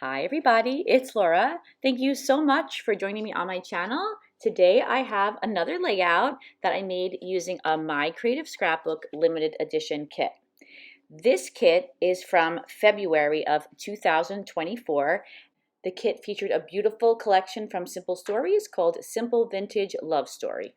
Hi everybody, it's Laura. Thank you so much for joining me on my channel. Today I have another layout that I made using a My Creative Scrapbook limited edition kit. This kit is from February of 2024. The kit featured a beautiful collection from Simple Stories called Simple Vintage Love Story.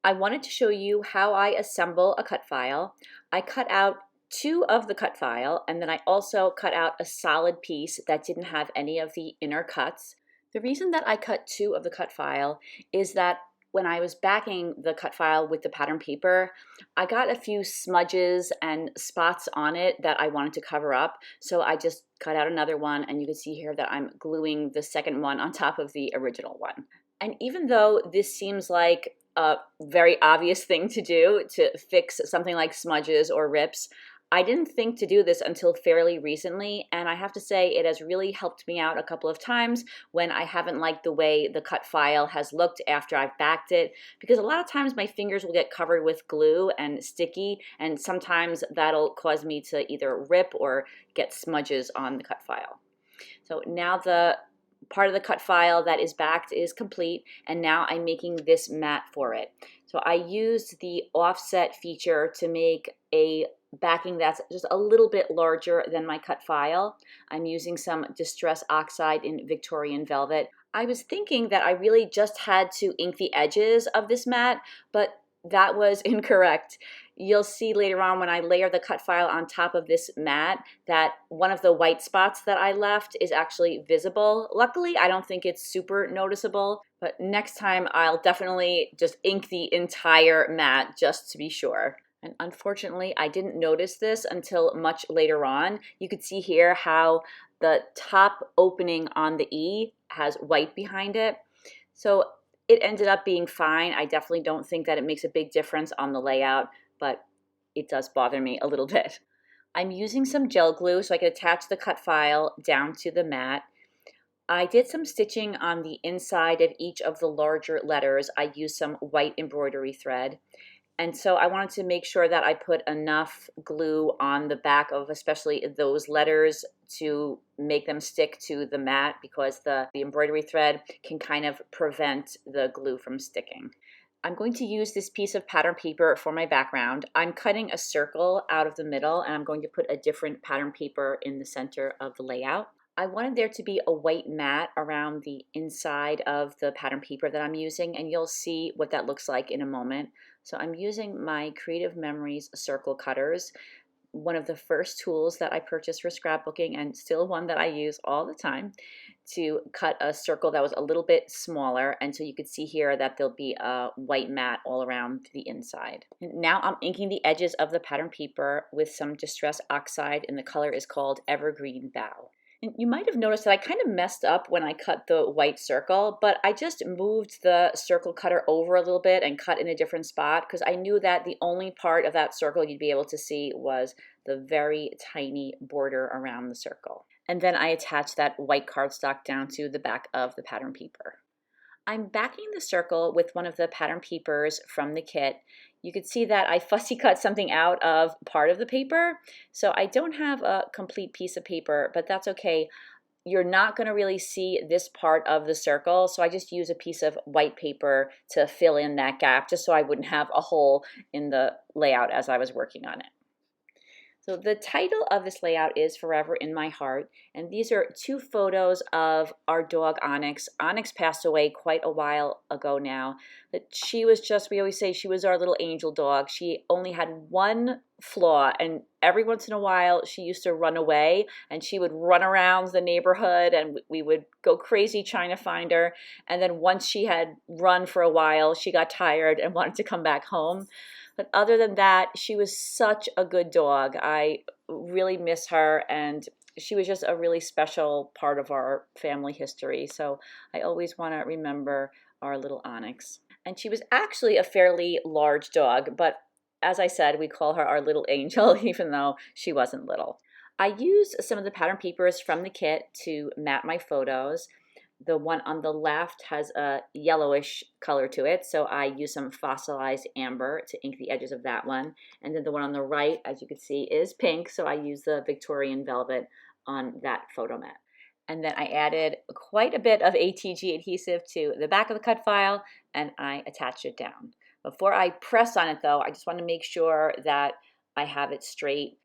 I wanted to show you how I assemble a cut file. I cut out two of the cut file, and then I also cut out a solid piece that didn't have any of the inner cuts. The reason that I cut two of the cut file is that when I was backing the cut file with the pattern paper, I got a few smudges and spots on it that I wanted to cover up. So I just cut out another one, and you can see here that I'm gluing the second one on top of the original one. And even though this seems like a very obvious thing to do to fix something like smudges or rips, I didn't think to do this until fairly recently, and I have to say it has really helped me out a couple of times when I haven't liked the way the cut file has looked after I've backed it, because a lot of times my fingers will get covered with glue and sticky, and sometimes that'll cause me to either rip or get smudges on the cut file. So now the part of the cut file that is backed is complete, and now I'm making this mat for it. So I used the offset feature to make a backing that's just a little bit larger than my cut file. I'm using some Distress Oxide in Victorian velvet. I was thinking that I really just had to ink the edges of this mat, but that was incorrect. You'll see later on when I layer the cut file on top of this mat that one of the white spots that I left is actually visible. Luckily, I don't think it's super noticeable, but next time I'll definitely just ink the entire mat just to be sure. And unfortunately, I didn't notice this until much later on. You could see here how the top opening on the E has white behind it. So it ended up being fine. I definitely don't think that it makes a big difference on the layout, but it does bother me a little bit. I'm using some gel glue so I can attach the cut file down to the mat. I did some stitching on the inside of each of the larger letters. I used some white embroidery thread. And so I wanted to make sure that I put enough glue on the back of especially those letters to make them stick to the mat, because the embroidery thread can kind of prevent the glue from sticking. I'm going to use this piece of pattern paper for my background. I'm cutting a circle out of the middle, and I'm going to put a different pattern paper in the center of the layout. I wanted there to be a white mat around the inside of the pattern paper that I'm using, and you'll see what that looks like in a moment. So I'm using my Creative Memories circle cutters, one of the first tools that I purchased for scrapbooking and still one that I use all the time, to cut a circle that was a little bit smaller, and so you could see here that there'll be a white mat all around the inside. And now I'm inking the edges of the pattern paper with some Distress Oxide, and the color is called Evergreen Bough. And you might have noticed that I kind of messed up when I cut the white circle, but I just moved the circle cutter over a little bit and cut in a different spot, because I knew that the only part of that circle you'd be able to see was the very tiny border around the circle. And then I attached that white cardstock down to the back of the pattern paper. I'm backing the circle with one of the pattern papers from the kit. You could see that I fussy cut something out of part of the paper, so I don't have a complete piece of paper, but that's okay. You're not going to really see this part of the circle, so I just use a piece of white paper to fill in that gap, just so I wouldn't have a hole in the layout as I was working on it. So the title of this layout is Forever in My Heart, and these are two photos of our dog Onyx. Onyx passed away quite a while ago now, but she was just, we always say she was our little angel dog. She only had one flaw, and every once in a while she used to run away, and she would run around the neighborhood, and we would go crazy trying to find her. And then once she had run for a while, she got tired and wanted to come back home. But other than that, she was such a good dog. I really miss her, and she was just a really special part of our family history. So I always want to remember our little Onyx. And she was actually a fairly large dog, but as I said, we call her our little angel, even though she wasn't little. I used some of the pattern papers from the kit to mat my photos. The one on the left has a yellowish color to it, so I use some fossilized amber to ink the edges of that one. And then the one on the right, as you can see, is pink, so I use the Victorian velvet on that photo mat. And then I added quite a bit of ATG adhesive to the back of the cut file, and I attached it down. Before I press on it though, I just want to make sure that I have it straight.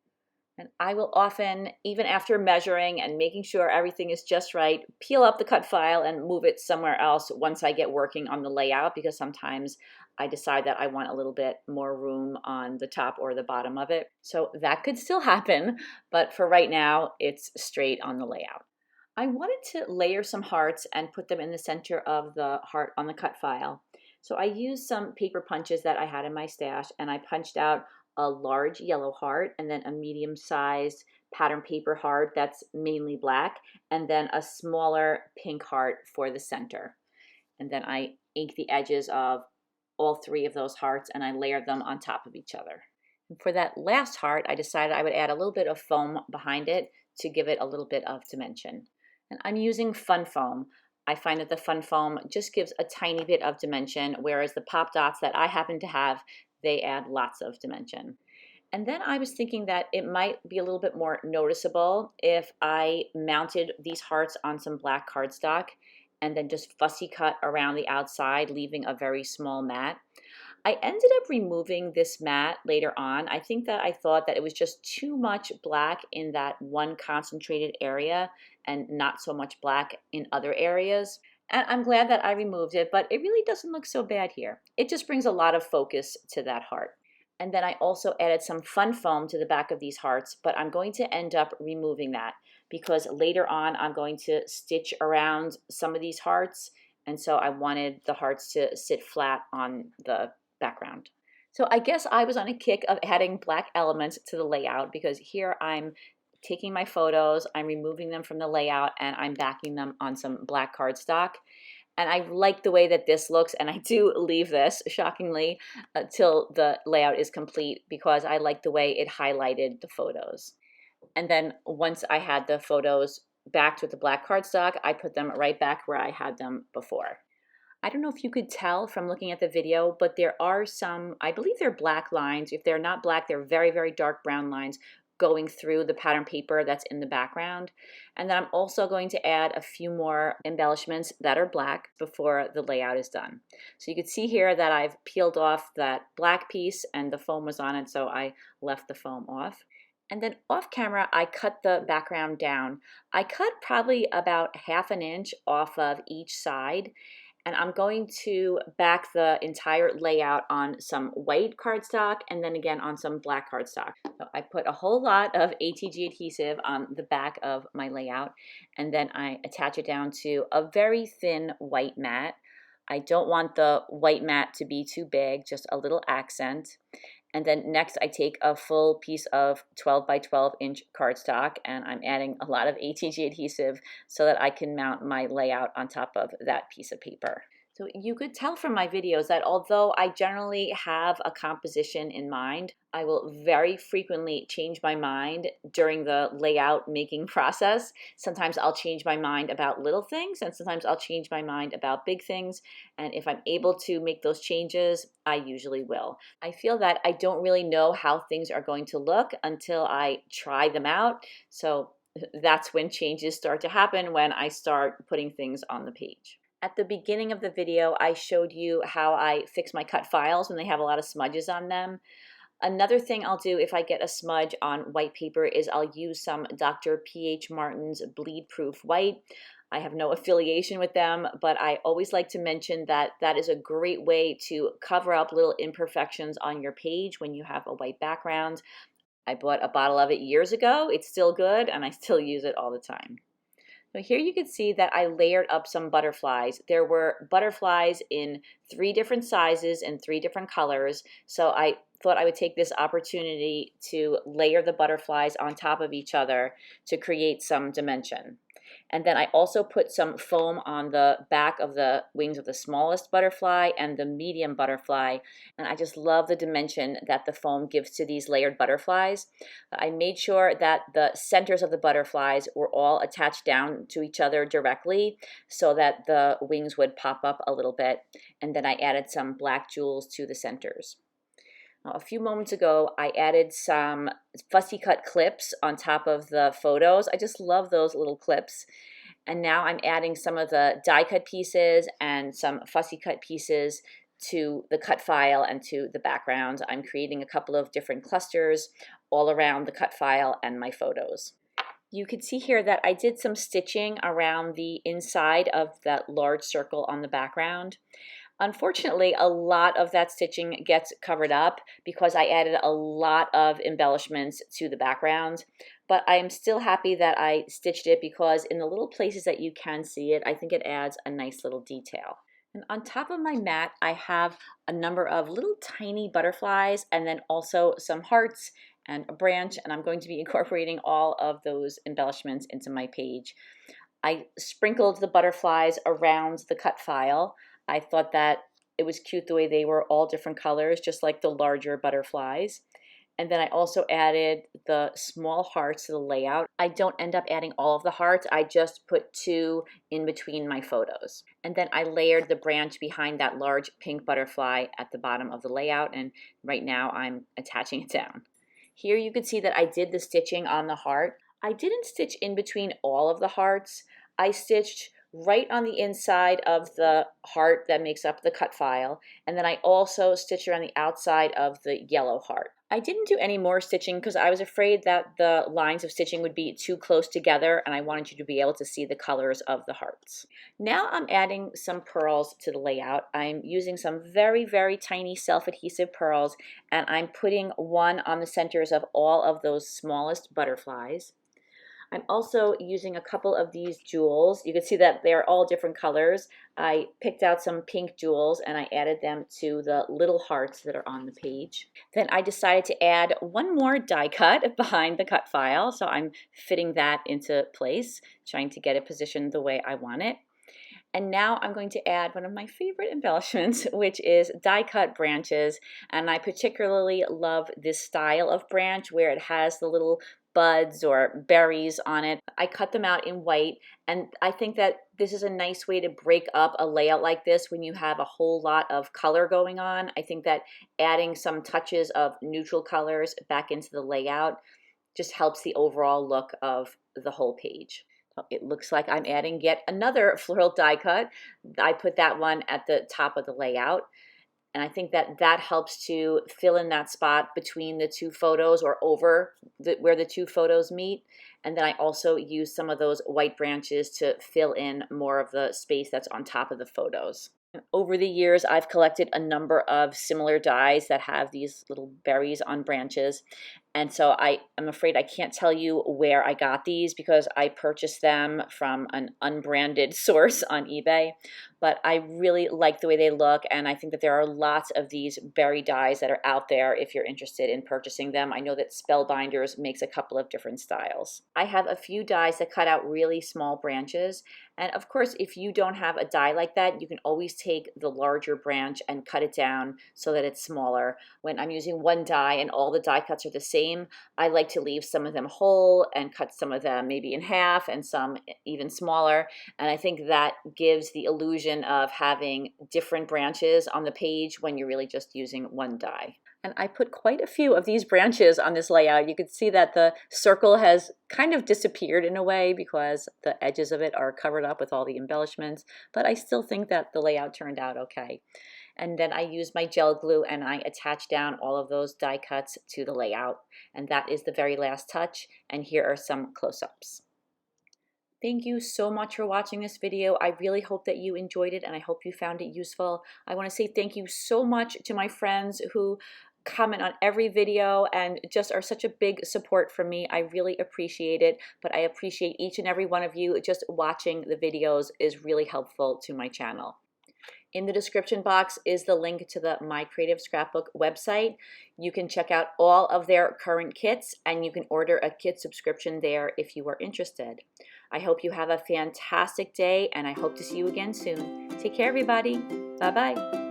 And I will often, even after measuring and making sure everything is just right, peel up the cut file and move it somewhere else once I get working on the layout, because sometimes I decide that I want a little bit more room on the top or the bottom of it. So that could still happen, but for right now, it's straight on the layout. I wanted to layer some hearts and put them in the center of the heart on the cut file. So I used some paper punches that I had in my stash, and I punched out a large yellow heart and then a medium-sized pattern paper heart that's mainly black, and then a smaller pink heart for the center. And then I inked the edges of all three of those hearts and I layered them on top of each other. And for that last heart, I decided I would add a little bit of foam behind it to give it a little bit of dimension. And I'm using fun foam. I find that the fun foam just gives a tiny bit of dimension, whereas the pop dots that I happen to have, they add lots of dimension. And then I was thinking that it might be a little bit more noticeable if I mounted these hearts on some black cardstock and then just fussy cut around the outside, leaving a very small mat. I ended up removing this mat later on. I think that I thought that it was just too much black in that one concentrated area and not so much black in other areas. And I'm glad that I removed it, but it really doesn't look so bad here. It just brings a lot of focus to that heart. And then I also added some fun foam to the back of these hearts, but I'm going to end up removing that because later on I'm going to stitch around some of these hearts. And so I wanted the hearts to sit flat on the background. So I guess I was on a kick of adding black elements to the layout, because here I'm taking my photos, I'm removing them from the layout, and I'm backing them on some black cardstock. And I like the way that this looks, and I do leave this, shockingly, till the layout is complete, because I like the way it highlighted the photos. And then once I had the photos backed with the black cardstock, I put them right back where I had them before. I don't know if you could tell from looking at the video, but there are some, I believe they're black lines. If they're not black, they're very, very dark brown lines going through the pattern paper that's in the background. And then I'm also going to add a few more embellishments that are black before the layout is done. So you can see here that I've peeled off that black piece and the foam was on it, so I left the foam off. And then off camera, I cut the background down. I cut probably about 1/2 inch off of each side. And I'm going to back the entire layout on some white cardstock and then again on some black cardstock. So I put a whole lot of ATG adhesive on the back of my layout, and then I attach it down to a very thin white mat. I don't want the white mat to be too big, just a little accent. And then next I take a full piece of 12 by 12 inch cardstock, and I'm adding a lot of ATG adhesive so that I can mount my layout on top of that piece of paper. So you could tell from my videos that although I generally have a composition in mind, I will very frequently change my mind during the layout making process. Sometimes I'll change my mind about little things, and sometimes I'll change my mind about big things. And if I'm able to make those changes, I usually will. I feel that I don't really know how things are going to look until I try them out. So that's when changes start to happen, when I start putting things on the page. At the beginning of the video, I showed you how I fix my cut files when they have a lot of smudges on them. Another thing I'll do if I get a smudge on white paper is I'll use some Dr. P.H. Martin's Bleed Proof White. I have no affiliation with them, but I always like to mention that that is a great way to cover up little imperfections on your page when you have a white background. I bought a bottle of it years ago. It's still good, and I still use it all the time. So here you can see that I layered up some butterflies. There were butterflies in 3 different sizes and 3 different colors. So I thought I would take this opportunity to layer the butterflies on top of each other to create some dimension. And then I also put some foam on the back of the wings of the smallest butterfly and the medium butterfly. And I just love the dimension that the foam gives to these layered butterflies. I made sure that the centers of the butterflies were all attached down to each other directly so that the wings would pop up a little bit. And then I added some black jewels to the centers. Now, a few moments ago, I added some fussy cut clips on top of the photos. I just love those little clips. And now I'm adding some of the die cut pieces and some fussy cut pieces to the cut file and to the background. I'm creating a couple of different clusters all around the cut file and my photos. You can see here that I did some stitching around the inside of that large circle on the background. Unfortunately, a lot of that stitching gets covered up because I added a lot of embellishments to the background, but I am still happy that I stitched it because in the little places that you can see it, I think it adds a nice little detail. And on top of my mat, I have a number of little tiny butterflies and then also some hearts and a branch, and I'm going to be incorporating all of those embellishments into my page. I sprinkled the butterflies around the cut file. I thought that it was cute the way they were all different colors, just like the larger butterflies. And then I also added the small hearts to the layout. I don't end up adding all of the hearts. I just put 2 in between my photos. And then I layered the branch behind that large pink butterfly at the bottom of the layout. And right now I'm attaching it down. Here you can see that I did the stitching on the heart. I didn't stitch in between all of the hearts. I stitched right on the inside of the heart that makes up the cut file, and then I also stitched around the outside of the yellow heart. I didn't do any more stitching because I was afraid that the lines of stitching would be too close together and I wanted you to be able to see the colors of the hearts. Now I'm adding some pearls to the layout. I'm using some very, very tiny self-adhesive pearls, and I'm putting one on the centers of all of those smallest butterflies. I'm also using a couple of these jewels. You can see that they're all different colors. I picked out some pink jewels and I added them to the little hearts that are on the page. Then I decided to add one more die cut behind the cut file. So I'm fitting that into place, trying to get it positioned the way I want it. And now I'm going to add one of my favorite embellishments, which is die cut branches. And I particularly love this style of branch where it has the little buds or berries on it. I cut them out in white, and I think that this is a nice way to break up a layout like this when you have a whole lot of color going on. I think that adding some touches of neutral colors back into the layout just helps the overall look of the whole page. So it looks like I'm adding yet another floral die cut. I put that one at the top of the layout. And I think that that helps to fill in that spot between the 2 photos or over where the 2 photos meet. And then I also use some of those white branches to fill in more of the space that's on top of the photos. Over the years, I've collected a number of similar dies that have these little berries on branches. And so I'm afraid I can't tell you where I got these because I purchased them from an unbranded source on eBay. But I really like the way they look, and I think that there are lots of these berry dies that are out there if you're interested in purchasing them. I know that Spellbinders makes a couple of different styles. I have a few dies that cut out really small branches, and of course if you don't have a die like that, you can always take the larger branch and cut it down so that it's smaller. When I'm using one die and all the die cuts are the same, I like to leave some of them whole and cut some of them maybe in half and some even smaller, and I think that gives the illusion of having different branches on the page when you're really just using one die. And I put quite a few of these branches on this layout. You can see that the circle has kind of disappeared in a way because the edges of it are covered up with all the embellishments, but I still think that the layout turned out okay. And then I used my gel glue and I attached down all of those die cuts to the layout. And that is the very last touch. And here are some close-ups. Thank you so much for watching this video. I really hope that you enjoyed it and I hope you found it useful. I want to say thank you so much to my friends who comment on every video and just are such a big support for me. I really appreciate it, but I appreciate each and every one of you. Just watching the videos is really helpful to my channel. In the description box is the link to the My Creative Scrapbook website. You can check out all of their current kits and you can order a kit subscription there if you are interested. I hope you have a fantastic day and I hope to see you again soon. Take care, everybody. Bye-bye.